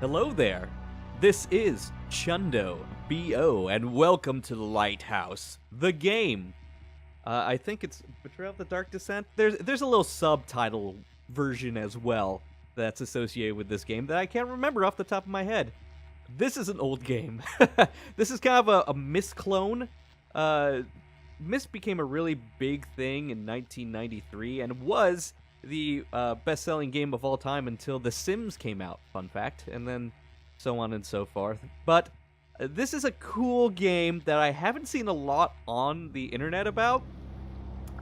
Hello there. This is ChundoVO, and welcome to the Lighthouse, the game. I think it's Betrayal of the Dark Descent. There's a little subtitle version as well that's associated with this game that I can't remember off the top of my head. This is an old game. This is kind of a Myst clone. Myst became a really big thing in 1993 and was the best-selling game of all time until The Sims came out, fun fact, and then so on and so forth. But this is a cool game that I haven't seen a lot on the internet about.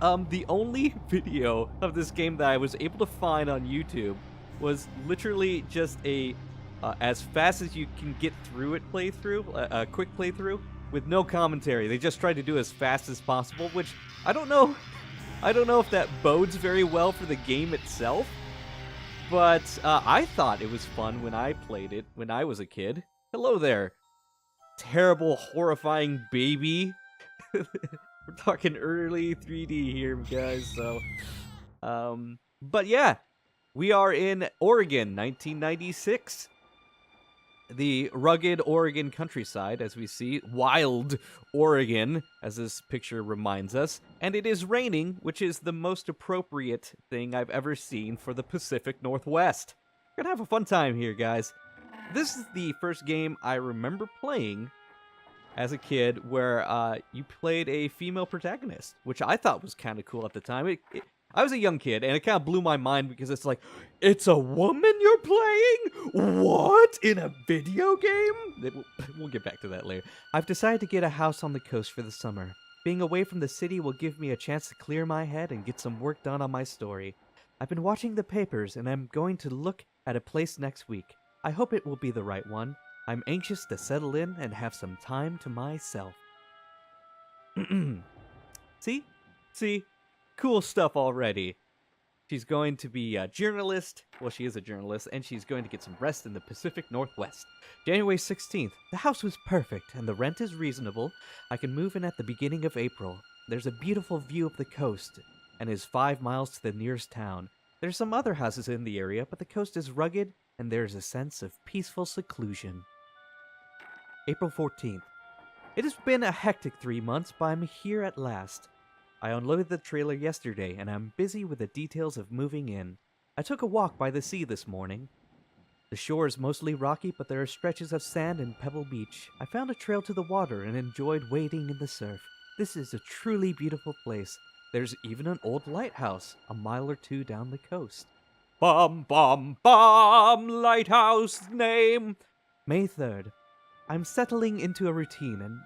The only video of this game that I was able to find on YouTube was literally just a as fast as you can get through it playthrough, a quick playthrough, with no commentary. They just tried to do as fast as possible, which I don't know if that bodes very well for the game itself, but I thought it was fun when I played it when I was a kid. Hello there, terrible, horrifying baby. We're talking early 3D here, guys, so... But yeah, we are in Oregon, 1996. The rugged Oregon countryside, as we see, wild Oregon, as this picture reminds us, and it is raining, which is the most appropriate thing I've ever seen for the Pacific Northwest. We're gonna have a fun time here, guys. This is the first game I remember playing as a kid where you played a female protagonist, which I thought was kind of cool at the time. I was a young kid, and it kind of blew my mind because it's like, it's a woman you're playing? What? In a video game? We'll get back to that later. I've decided to get a house on the coast for the summer. Being away from the city will give me a chance to clear my head and get some work done on my story. I've been watching the papers, and I'm going to look at a place next week. I hope it will be the right one. I'm anxious to settle in and have some time to myself. See? Cool stuff already. She's going to be a journalist. Well, she is a journalist, and she's going to get some rest in the Pacific Northwest. January 16th. The house was perfect, and the rent is reasonable. I can move in at the beginning of April. There's a beautiful view of the coast, and is 5 miles to the nearest town. There's some other houses in the area, but the coast is rugged, and there's a sense of peaceful seclusion. April 14th. It has been a hectic 3 months, but I'm here at last. I unloaded the trailer yesterday, and I'm busy with the details of moving in. I took a walk by the sea this morning. The shore is mostly rocky, but there are stretches of sand and pebble beach. I found a trail to the water and enjoyed wading in the surf. This is a truly beautiful place. There's even an old lighthouse, a mile or two down the coast. Bum, bum, bum, lighthouse name! May 3rd. I'm settling into a routine and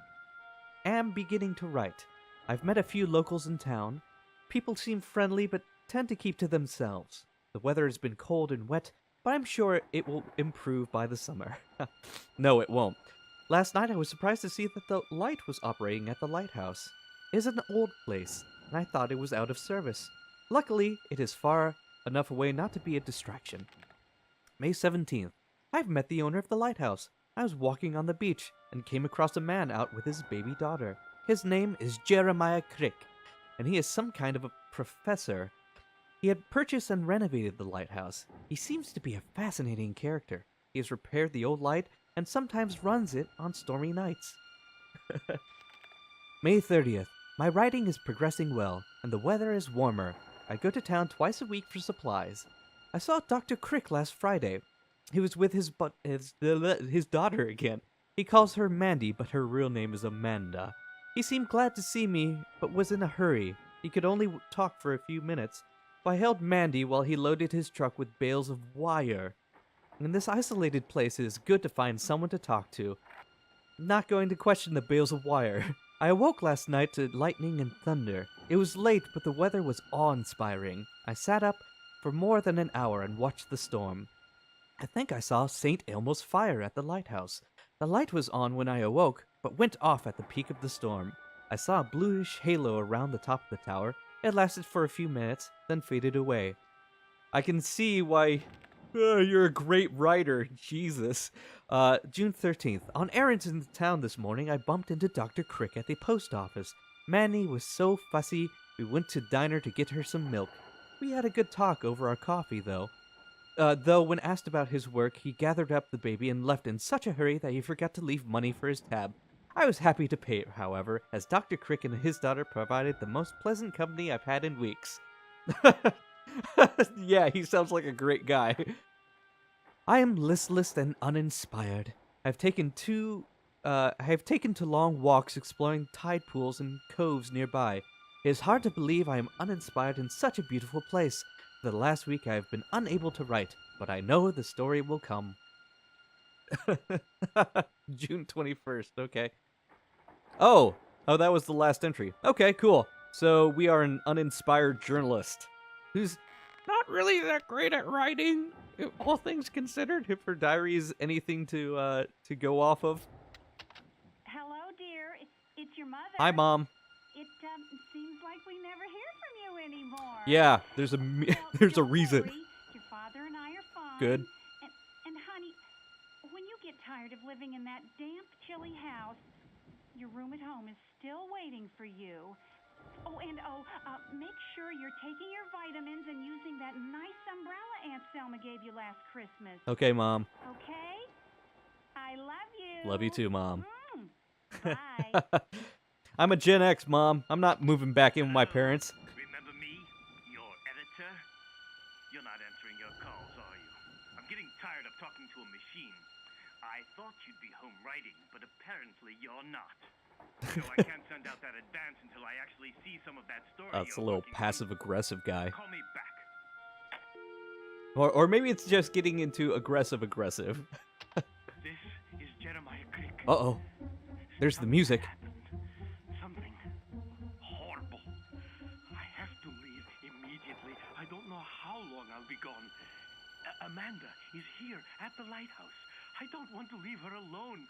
am beginning to write. I've met a few locals in town. People seem friendly but tend to keep to themselves. The weather has been cold and wet, but I'm sure it will improve by the summer. No, it won't. Last night I was surprised to see that the light was operating at the lighthouse. It is an old place, and I thought it was out of service. Luckily, it is far enough away not to be a distraction. May 17th. I've met the owner of the lighthouse. I was walking on the beach and came across a man out with his baby daughter. His name is Jeremiah Crick, and he is some kind of a professor. He had purchased and renovated the lighthouse. He seems to be a fascinating character. He has repaired the old light and sometimes runs it on stormy nights. May 30th. My writing is progressing well, and the weather is warmer. I go to town twice a week for supplies. I saw Dr. Crick last Friday. He was with his daughter again. He calls her Mandy, but her real name is Amanda. He seemed glad to see me, but was in a hurry. He could only talk for a few minutes, so I held Mandy while he loaded his truck with bales of wire. In this isolated place, it is good to find someone to talk to. I'm not going to question the bales of wire. I awoke last night to lightning and thunder. It was late, but the weather was awe-inspiring. I sat up for more than an hour and watched the storm. I think I saw St. Elmo's fire at the lighthouse. The light was on when I awoke, but went off at the peak of the storm. I saw a bluish halo around the top of the tower. It lasted for a few minutes, then faded away. I can see why you're a great writer, Jesus. June 13th. On errands in the town this morning, I bumped into Dr. Crick at the post office. Manny was so fussy, we went to diner to get her some milk. We had a good talk over our coffee, though. Though when asked about his work, he gathered up the baby and left in such a hurry that he forgot to leave money for his tab. I was happy to pay it, however, as Dr. Crick and his daughter provided the most pleasant company I've had in weeks. Yeah, he sounds like a great guy. I am listless and uninspired. I have taken to long walks exploring tide pools and coves nearby. It is hard to believe I am uninspired in such a beautiful place. For the last week I have been unable to write, but I know the story will come. June 21st, okay. Oh, that was the last entry. Okay, cool. So we are an uninspired journalist who's not really that great at writing, all things considered. If her diary is anything to go off of. Hello, dear. It's your mother. Hi, Mom. It seems like we never hear from you anymore. Yeah, there's a Don't reason. worry. Your father and I are fine. Good. And honey, when you get tired of living in that damp, chilly house, your room at home is still waiting for you. Oh, and make sure you're taking your vitamins and using that nice umbrella Aunt Selma gave you last Christmas. Okay, Mom. Okay? I love you. Love you too, Mom. Bye. I'm a Gen X, Mom. I'm not moving back in with my parents. Remember me? Your editor? You're not answering your calls, are you? I'm getting tired of talking to a machine. I thought you'd be home writing, but apparently you're not. So I can't send out that advance until I actually see some of that story. That's a little passive-aggressive guy. Call me back. Or maybe it's just getting into aggressive. This is Jeremiah Crick. Uh-oh. There's the music. Something horrible. I have to leave immediately. I don't know how long I'll be gone. Amanda is here at the lighthouse. I don't want to leave her alone.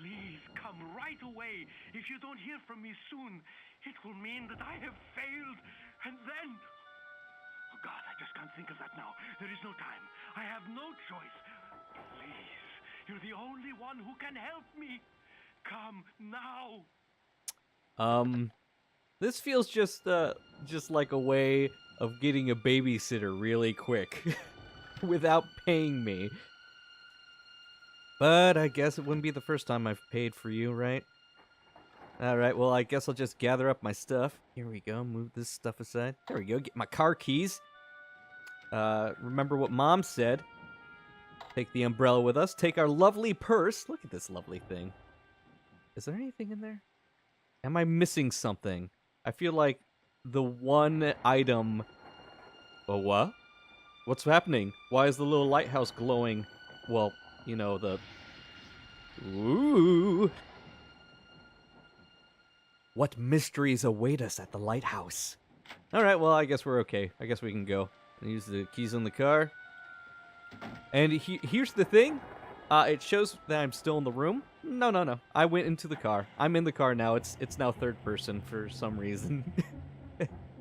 Please come right away. If you don't hear from me soon, it will mean that I have failed. And then... Oh God, I just can't think of that now. There is no time. I have no choice. Please, you're the only one who can help me. Come now. This feels just like a way of getting a babysitter really quick without paying me. But I guess it wouldn't be the first time I've paid for you, right? Alright, well, I guess I'll just gather up my stuff. Here we go, move this stuff aside. There we go, get my car keys. Remember what Mom said. Take the umbrella with us, take our lovely purse. Look at this lovely thing. Is there anything in there? Am I missing something? I feel like the one item... Oh, what? What's happening? Why is the little lighthouse glowing? Well, you know, the... Ooh! What mysteries await us at the lighthouse? Alright, well, I guess we're okay. I guess we can go. Use the keys on the car. And here's the thing. It shows that I'm still in the room. No. I went into the car. I'm in the car now. It's now third person for some reason.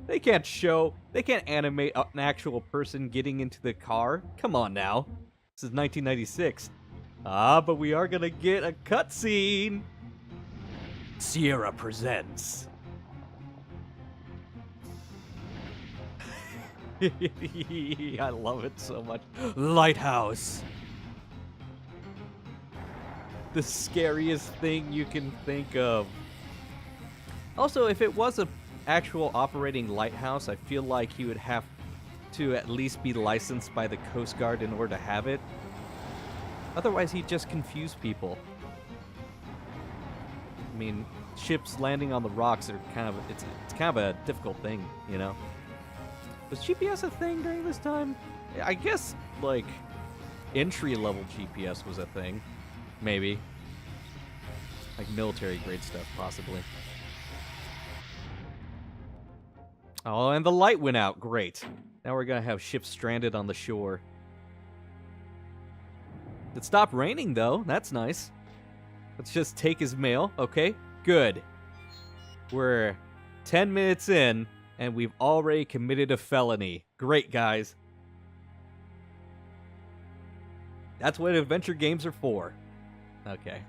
They can't animate an actual person getting into the car. Come on now. This is 1996. But we are gonna get a cutscene. Sierra presents. I love it so much. Lighthouse. The scariest thing you can think of. Also, if it was an actual operating lighthouse, I feel like he would have to at least be licensed by the Coast Guard in order to have it. Otherwise, he'd just confuse people. I mean, ships landing on the rocks are it's kind of a difficult thing, you know? Was GPS a thing during this time? I guess, like, entry-level GPS was a thing. Maybe. Like military-grade stuff, possibly. Oh, and the light went out. Great. Now we're gonna have ships stranded on the shore. It stopped raining, though. That's nice. Let's just take his mail. Okay, good. We're 10 minutes in, and we've already committed a felony. Great, guys. That's what adventure games are for. Okay.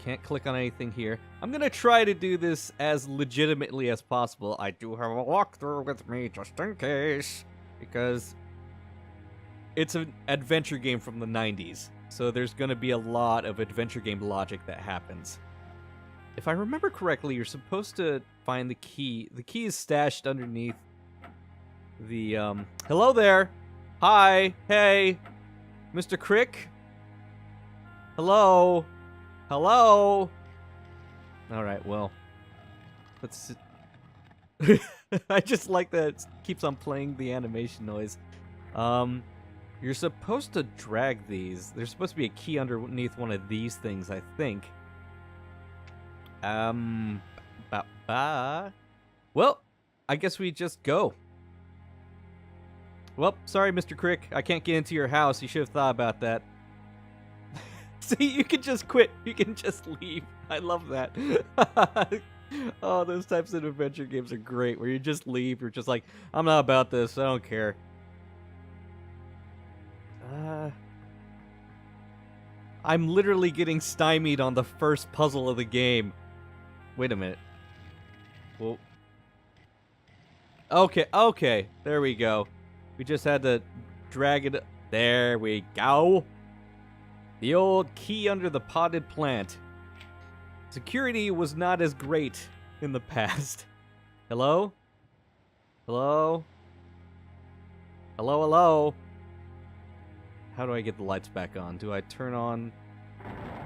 Can't click on anything here. I'm gonna try to do this as legitimately as possible. I do have a walkthrough with me just in case, because it's an adventure game from the 90s, so there's gonna be a lot of adventure game logic that happens. If I remember correctly, you're supposed to find the key. The key is stashed underneath the, hello there! Hi! Hey! Mr. Crick? Hello? Hello? Alright, well. Let's... I just like that it keeps on playing the animation noise. You're supposed to drag these. There's supposed to be a key underneath one of these things, I think. Well, I guess we just go. Well, sorry, Mr. Crick. I can't get into your house. You should have thought about that. See, you can just quit. You can just leave. I love that. Oh, those types of adventure games are great, where you just leave. You're just like, I'm not about this. I don't care. I'm literally getting stymied on the first puzzle of the game. Wait a minute. Well, okay. There we go. We just had to drag it. There we go. The old key under the potted plant. Security was not as great in the past. Hello? Hello? Hello, hello? How do I get the lights back on? Do I turn on...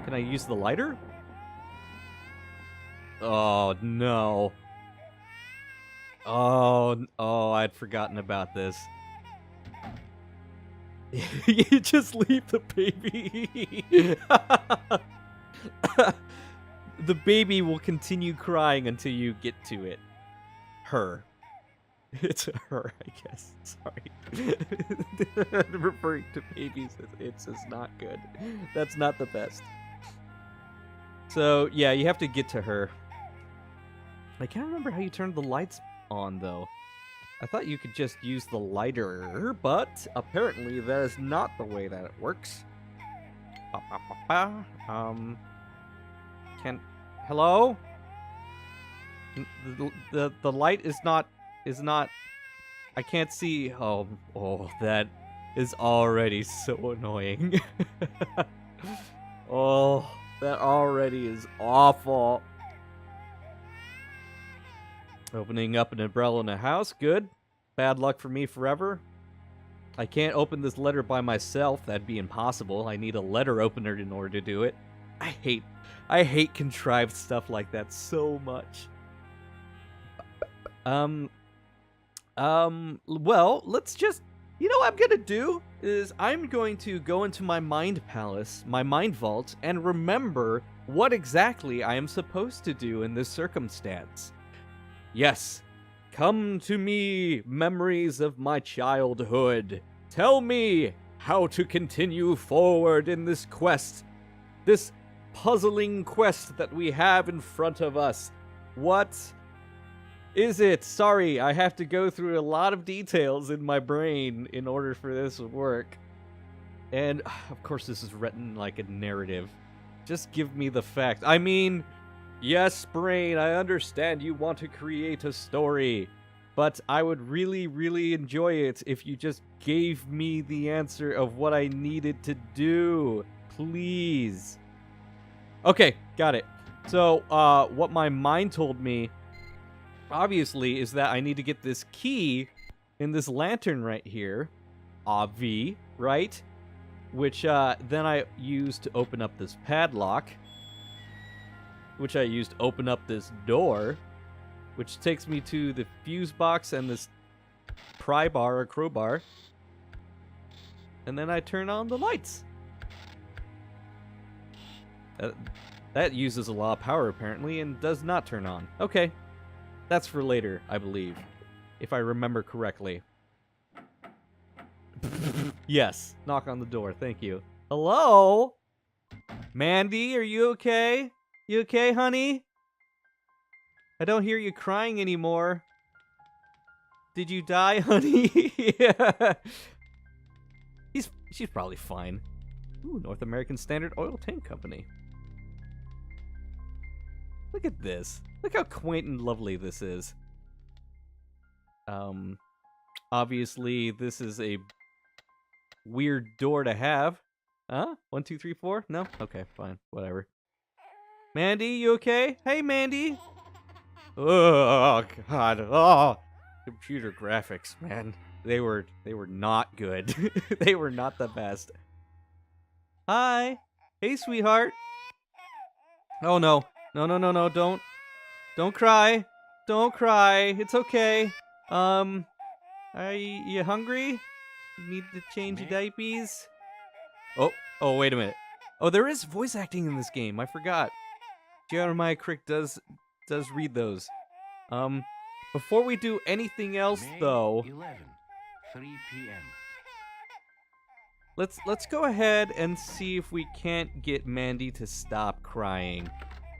Can I use the lighter? Oh, no. Oh, I'd forgotten about this. You just leave the baby. The baby will continue crying until you get to it. Her. It's a her, I guess. Sorry. Referring to babies, it's not good. That's not the best. So, yeah, you have to get to her. I can't remember how you turned the lights on, though. I thought you could just use the lighter, but apparently that is not the way that it works. Hello? The light is not... I can't see... Oh, that is already so annoying. Oh, that already is awful. Opening up an umbrella in a house, good. Bad luck for me forever. I can't open this letter by myself, that'd be impossible. I need a letter opener in order to do it. I hate contrived stuff like that so much. Well, let's just... You know what I'm gonna do? Is I'm going to go into my mind palace, my mind vault, and remember what exactly I am supposed to do in this circumstance. Yes, come to me, memories of my childhood. Tell me how to continue forward in this quest, this puzzling quest that we have in front of us. What is it? Sorry, I have to go through a lot of details in my brain in order for this to work. And, of course, this is written like a narrative. Just give me the fact. I mean... Yes, brain, I understand you want to create a story, but I would really, really enjoy it if you just gave me the answer of what I needed to do. Please. Okay, got it. So, what my mind told me, obviously, is that I need to get this key in this lantern right here. Obvi, right? Which, then I used to open up this padlock. Which I used to open up this door, which takes me to the fuse box and this pry bar or crowbar. And then I turn on the lights. That uses a lot of power, apparently, and does not turn on. Okay. That's for later, I believe. If I remember correctly. Yes. Knock on the door. Thank you. Hello? Mandy, are you okay? You okay, honey? I don't hear you crying anymore. Did you die, honey? Yeah. She's probably fine. Ooh, North American Standard Oil Tank Company. Look at this. Look how quaint and lovely this is. Obviously, this is a weird door to have. Huh? 1, 2, 3, 4? No? Okay, fine. Whatever. Mandy, you okay? Hey, Mandy! Oh, God. Oh! Computer graphics, man. They were not good. They were not the best. Hi! Hey, sweetheart! Oh, no. No, no, no, no, don't cry. Don't cry. It's okay. Are you hungry? You need to change your diapers? Oh, wait a minute. Oh, there is voice acting in this game. I forgot. Jeremiah Crick does read those. Before we do anything else, May though, 11, 3 p.m. let's go ahead and see if we can't get Mandy to stop crying,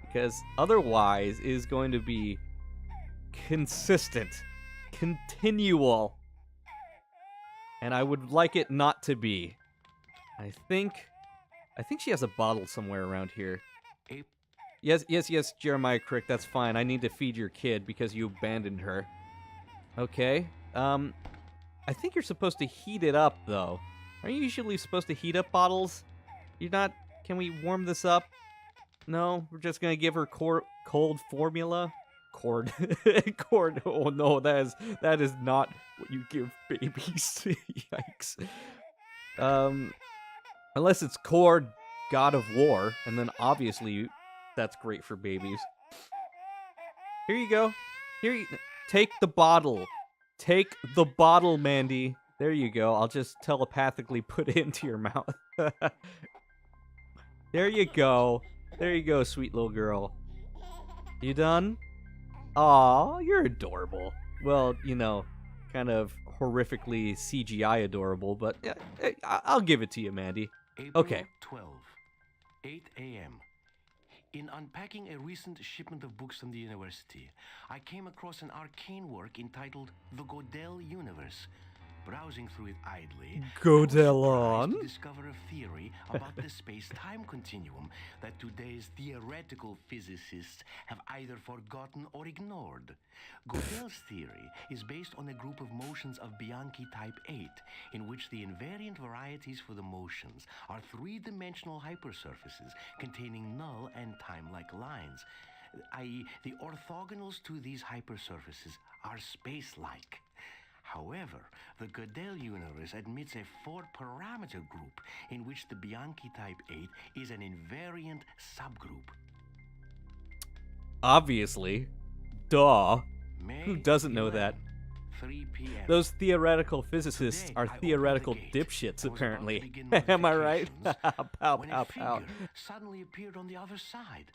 because otherwise it is going to be consistent, continual, and I would like it not to be. I think she has a bottle somewhere around here. Yes, Jeremiah Crick, that's fine. I need to feed your kid because you abandoned her. Okay. I think you're supposed to heat it up, though. Are you usually supposed to heat up bottles? You're not... Can we warm this up? No? We're just gonna give her cold formula? Cord. Oh no, that is not what you give babies. Yikes. Unless it's Cord, God of War, and then obviously that's great for babies. Here you go. Take the bottle. Take the bottle, Mandy. There you go. I'll just telepathically put it into your mouth. There you go. There you go, sweet little girl. You done? Aw, you're adorable. Well, you know, kind of horrifically CGI adorable, but yeah, I'll give it to you, Mandy. April Okay. 12, 8 a.m. In unpacking a recent shipment of books from the university, I came across an arcane work entitled The Godel Universe. Browsing through it idly, Godel I was on? surprised to discover a theory about the space-time continuum that today's theoretical physicists have either forgotten or ignored. Godel's theory is based on a group of motions of Bianchi type 8, in which the invariant varieties for the motions are three-dimensional hypersurfaces containing null and time-like lines, i.e., the orthogonals to these hypersurfaces are space-like. However, the Godel universe admits a four-parameter group in which the Bianchi type 8 is an invariant subgroup. Obviously. Duh. May Who doesn't know 11, that? 3 p.m. Those theoretical physicists Today, are I opened theoretical the gate. dipshits, I was about to apparently. begin Am I right? modifications Pow, when pow, a pow. figure suddenly appeared on the other side.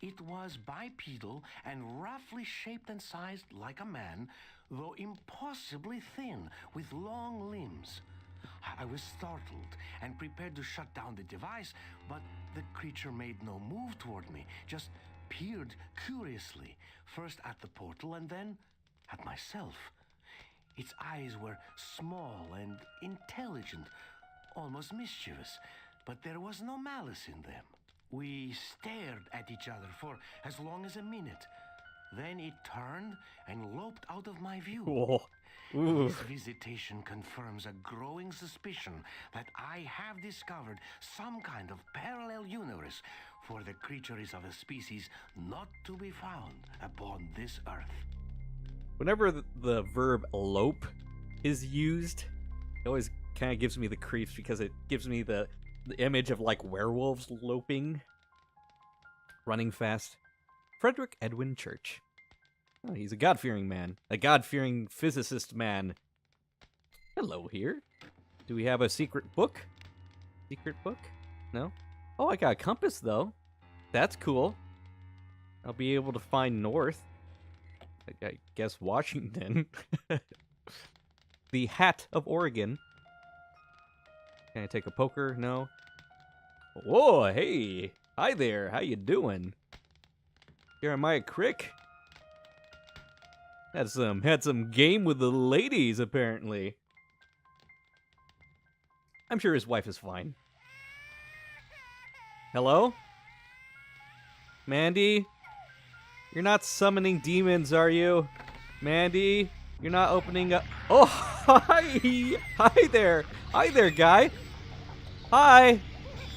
It was bipedal and roughly shaped and sized like a man, though impossibly thin, with long limbs. I was startled and prepared to shut down the device, but the creature made no move toward me, just peered curiously, first at the portal and then at myself. Its eyes were small and intelligent, almost mischievous, but there was no malice in them. We stared at each other for as long as a minute. Then it turned and loped out of my view. Whoa. Ooh. This visitation confirms a growing suspicion that I have discovered some kind of parallel universe, for the creature is of a species not to be found upon this earth. Whenever the verb lope is used, it always kind of gives me the creeps because it gives me the image of like werewolves loping, running fast. Frederick Edwin Church. Oh, he's a God-fearing man. A God-fearing physicist man. Hello here. Do we have a secret book? Secret book? No? Oh, I got a compass, though. That's cool. I'll be able to find north. I guess Washington. The Hat of Oregon. Can I take a poker? No. Whoa, hey. Hi there. How you doing? Jeremiah Crick. Had some game with the ladies, apparently. I'm sure his wife is fine. Hello? Mandy? You're not summoning demons, are you? Mandy, you're not opening up. Oh, hi. Hi there. Hi there, guy. Hi.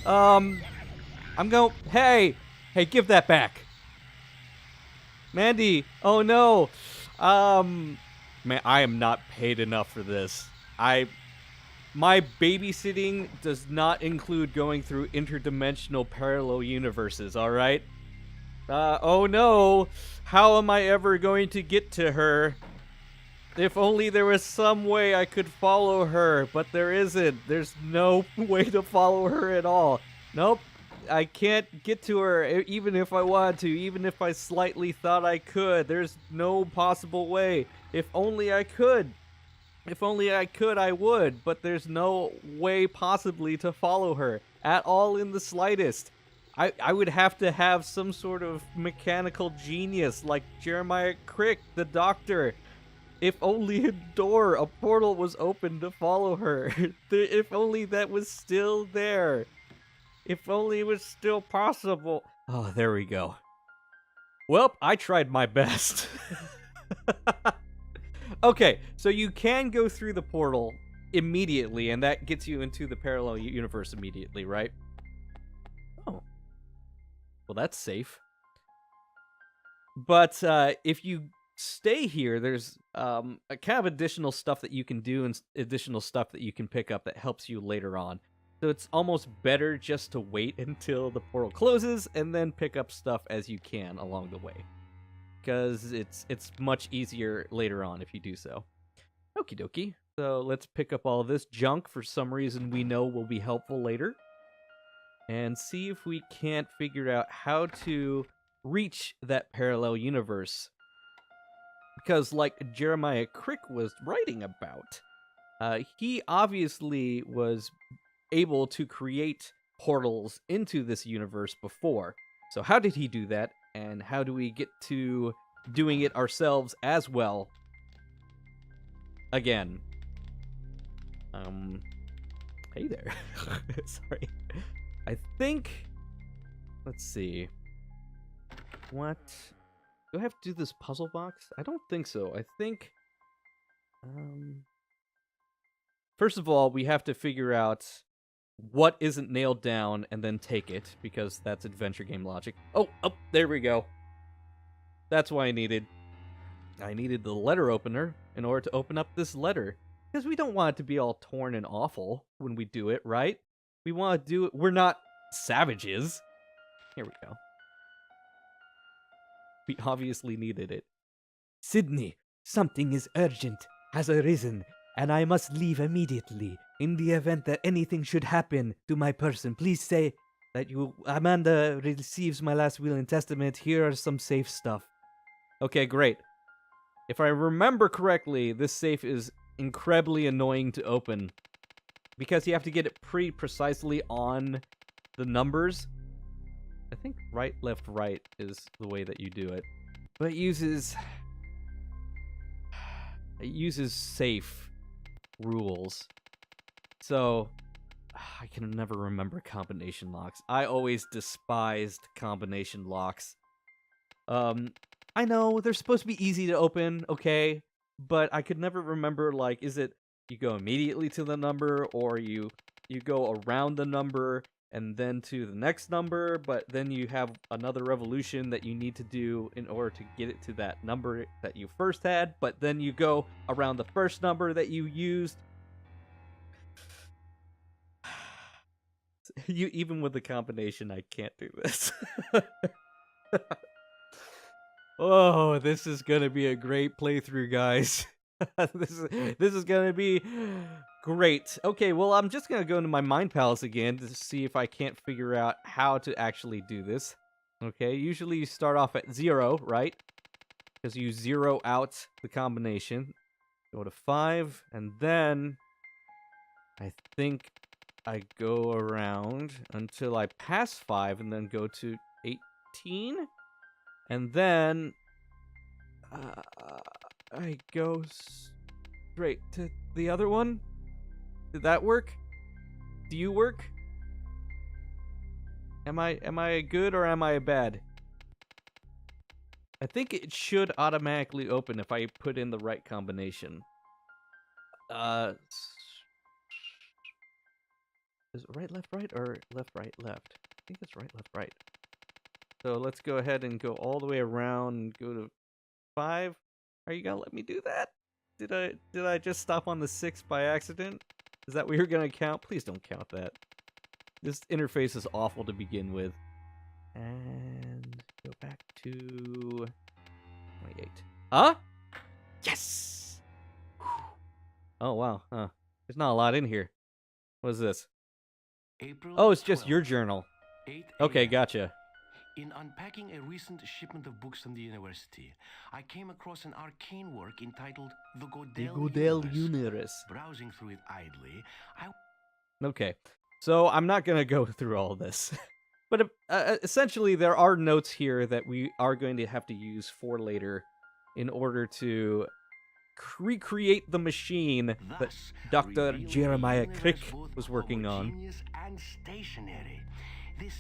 I'm going. Hey. Hey, give that back. Mandy. Oh, no. Man, I am not paid enough for this. My babysitting does not include going through interdimensional parallel universes, alright? Oh no! How am I ever going to get to her? If only there was some way I could follow her, but there isn't. There's no way to follow her at all. Nope. I can't get to her even if I wanted to, even if I slightly thought I could. There's no possible way. If only I could. If only I could, I would, but there's no way possibly to follow her at all in the slightest. I would have to have some sort of mechanical genius like Jeremiah Crick, the doctor. If only a door, a portal was open to follow her. If only that was still there. If only it was still possible. Oh, there we go. Well, I tried my best. Okay, so you can go through the portal immediately, and that gets you into the parallel universe immediately, right? Oh. Well, that's safe. But if you stay here, there's a kind of additional stuff that you can do and additional stuff that you can pick up that helps you later on. So it's almost better just to wait until the portal closes and then pick up stuff as you can along the way. Because it's much easier later on if you do so. Okie dokie. So let's pick up all this junk for some reason we know will be helpful later. And see if we can't figure out how to reach that parallel universe. Because like Jeremiah Crick was writing about, he obviously was able to create portals into this universe before. So how did he do that? And how do we get to doing it ourselves as well? Again. Hey there. Sorry. I think... Let's see. What? Do I have to do this puzzle box? I don't think so. I think... First of all, we have to figure out what isn't nailed down and then take it, because that's adventure game logic. Oh, there we go. That's why I needed the letter opener in order to open up this letter. Because we don't want it to be all torn and awful when we do it, right? We want to do it. We're not savages. Here we go. We obviously needed it. Sydney, something is urgent, has arisen, and I must leave immediately. In the event that anything should happen to my person, please say that Amanda receives my last will and testament. Here are some safe stuff. Okay, great. If I remember correctly, this safe is incredibly annoying to open because you have to get it pretty precisely on the numbers. I think right, left, right is the way that you do it. But it uses safe rules. So, I can never remember combination locks. I always despised combination locks. I know, they're supposed to be easy to open, okay? But I could never remember, like, is it you go immediately to the number, or you go around the number and then to the next number, but then you have another revolution that you need to do in order to get it to that number that you first had, but then you go around the first number that you used. Even with the combination, I can't do this. Oh, this is gonna be a great playthrough, guys. This is gonna be great. Okay, well, I'm just gonna go into my Mind Palace again to see if I can't figure out how to actually do this. Okay, usually you start off at 0, right? Because you zero out the combination. Go to 5, and then I think I go around until I pass 5, and then go to 18, and then I go straight to the other one. Did that work? Do you work? Am I good or am I bad? I think it should automatically open if I put in the right combination. Is it right, left, right, or left, right, left? I think it's right, left, right. So let's go ahead and go all the way around and go to 5. Are you gonna let me do that? Did I just stop on the 6 by accident? Is that what you're gonna count? Please don't count that. This interface is awful to begin with. And go back to 28. Huh? Yes! Oh, wow. Huh. There's not a lot in here. What is this? April Oh, it's just 12th, your journal. 8 Okay, a.m. gotcha. In unpacking a recent shipment of books from the university, I came across an arcane work entitled The Godel Universe. Browsing through it idly, Okay, so I'm not going to go through all this. But essentially, there are notes here that we are going to have to use for later in order to recreate the machine that thus Dr. revealing a Jeremiah universe Crick both was working on. homogeneous and stationary. This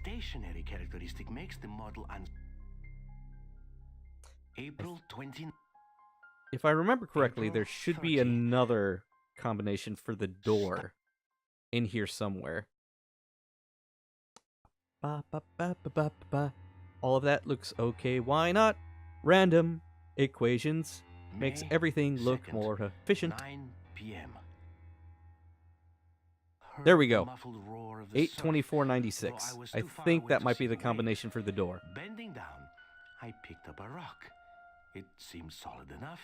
stationary characteristic makes the model April 20. If I remember correctly, April there should be 30. another combination for the door in here somewhere. Ba, ba, ba, ba, ba, ba. All of that looks okay. Why not? Random equations makes May everything look 2nd, more efficient. 9 p.m. There we Heard the go. muffled roar of the surf, 82496. though I was I too far think away that to might see be the the combination wave. for the door. Bending down, I picked up a rock. It seemed solid enough.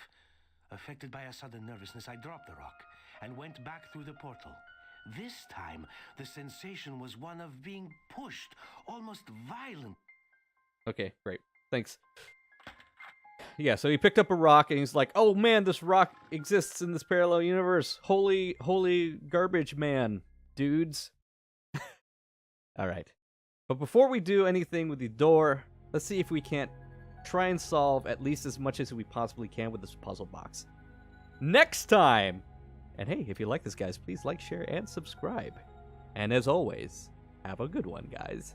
Affected by a sudden nervousness, I dropped the rock and went back through the portal. This time, the sensation was one of being pushed, almost violent. Okay, great. Thanks. Yeah, so he picked up a rock and he's like, "Oh man, this rock exists in this parallel universe. Holy garbage man, dudes." All right. But before we do anything with the door, let's see if we can't try and solve at least as much as we possibly can with this puzzle box. Next time! And hey, if you like this, guys, please like, share, and subscribe. And as always, have a good one, guys.